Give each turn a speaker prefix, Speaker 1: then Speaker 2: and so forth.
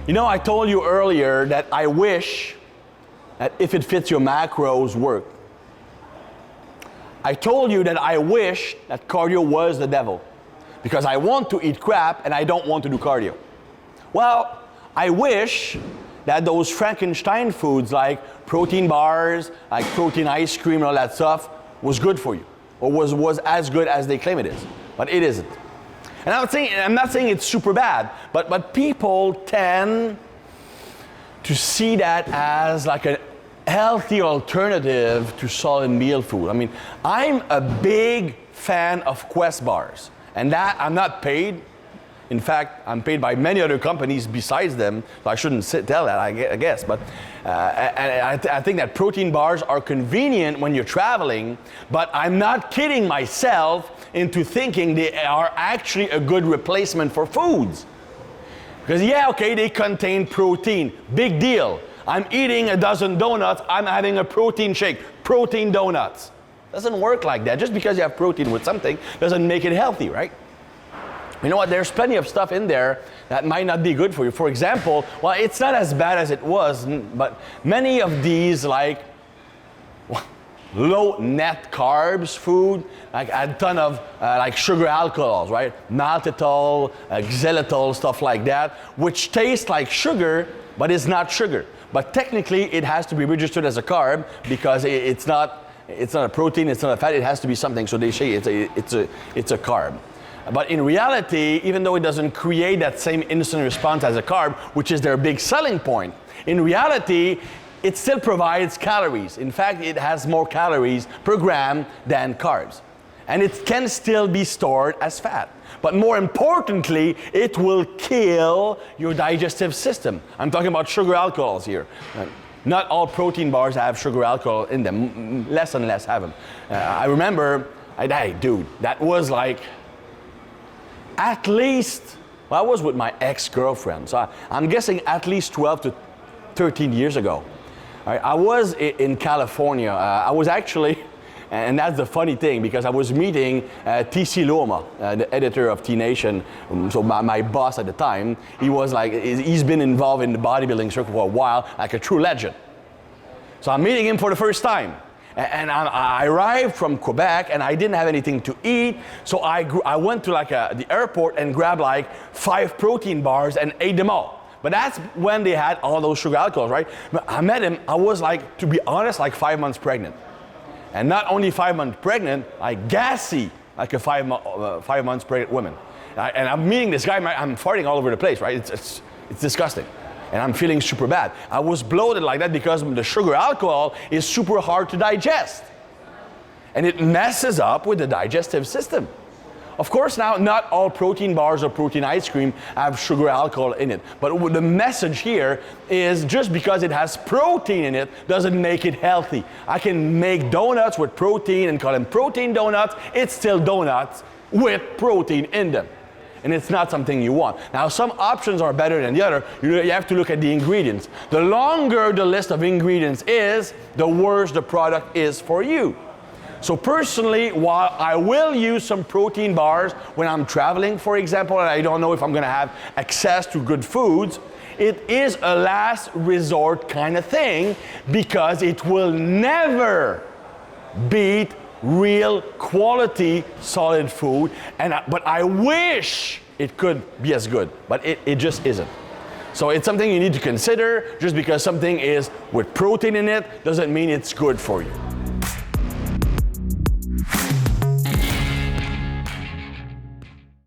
Speaker 1: You know, I told you earlier that I wish that if it fits your macros work. I told you that I wish that cardio was the devil because I want to eat crap and I don't want to do cardio. Well, I wish that those Frankenstein foods like protein bars, like protein ice cream and all that stuff was good for you or was as good as they claim it is, but it isn't. And I'm not saying it's super bad, but people tend to see that as like a healthy alternative to solid meal food. I mean, I'm a big fan of Quest bars, and that I'm not paid. In fact, I'm paid by many other companies besides them, so I shouldn't tell that, I guess. But I think that protein bars are convenient when you're traveling, but I'm not kidding myself into thinking they are actually a good replacement for foods. Because yeah, okay, they contain protein, big deal. I'm eating a dozen donuts, I'm having a protein shake, protein donuts. Doesn't work like that. Just because you have protein with something doesn't make it healthy, right? You know what, there's plenty of stuff in there that might not be good for you. For example, well, it's not as bad as it was, but many of these like low net carbs food, like a ton of like sugar alcohols, right? Maltitol, xylitol, stuff like that, which taste like sugar, but it's not sugar. But technically, it has to be registered as a carb because it's not a protein, it's not a fat, it has to be something. So they say it's a carb. But in reality, even though it doesn't create that same instant response as a carb, which is their big selling point, in reality, it still provides calories. In fact, it has more calories per gram than carbs. And it can still be stored as fat. But more importantly, it will kill your digestive system. I'm talking about sugar alcohols here. Not all protein bars have sugar alcohol in them. Less and less have them. I remember, dude, that was like, at least, well, I was with my ex-girlfriend, so I'm guessing at least 12 to 13 years ago. I was in California. I was actually, and that's the funny thing, because I was meeting T.C. Loma, the editor of T-Nation, so my boss at the time. He's been involved in the bodybuilding circle for a while, like a true legend. So I'm meeting him for the first time. And I arrived from Quebec and I didn't have anything to eat, so I went to the airport and grabbed like 5 protein bars and ate them all. But that's when they had all those sugar alcohols, right? But I met him, I was like, to be honest, like 5 months pregnant. And not only 5 months pregnant, like gassy, like a 5 months pregnant woman. And I'm meeting this guy, I'm farting all over the place, right? It's disgusting. And I'm feeling super bad. I was bloated like that because the sugar alcohol is super hard to digest. And it messes up with the digestive system. Of course now, not all protein bars or protein ice cream have sugar alcohol in it. But the message here is just because it has protein in it doesn't make it healthy. I can make donuts with protein and call them protein donuts. It's still donuts with protein in them. And it's not something you want. Now, some options are better than the other. You have to look at the ingredients. The longer the list of ingredients is, the worse the product is for you. So personally, while I will use some protein bars when I'm traveling, for example, and I don't know if I'm gonna have access to good foods, it is a last resort kind of thing because it will never beat real quality solid food, but I wish it could be as good, but it just isn't. So it's something you need to consider. Just because something is with protein in it doesn't mean it's good for you.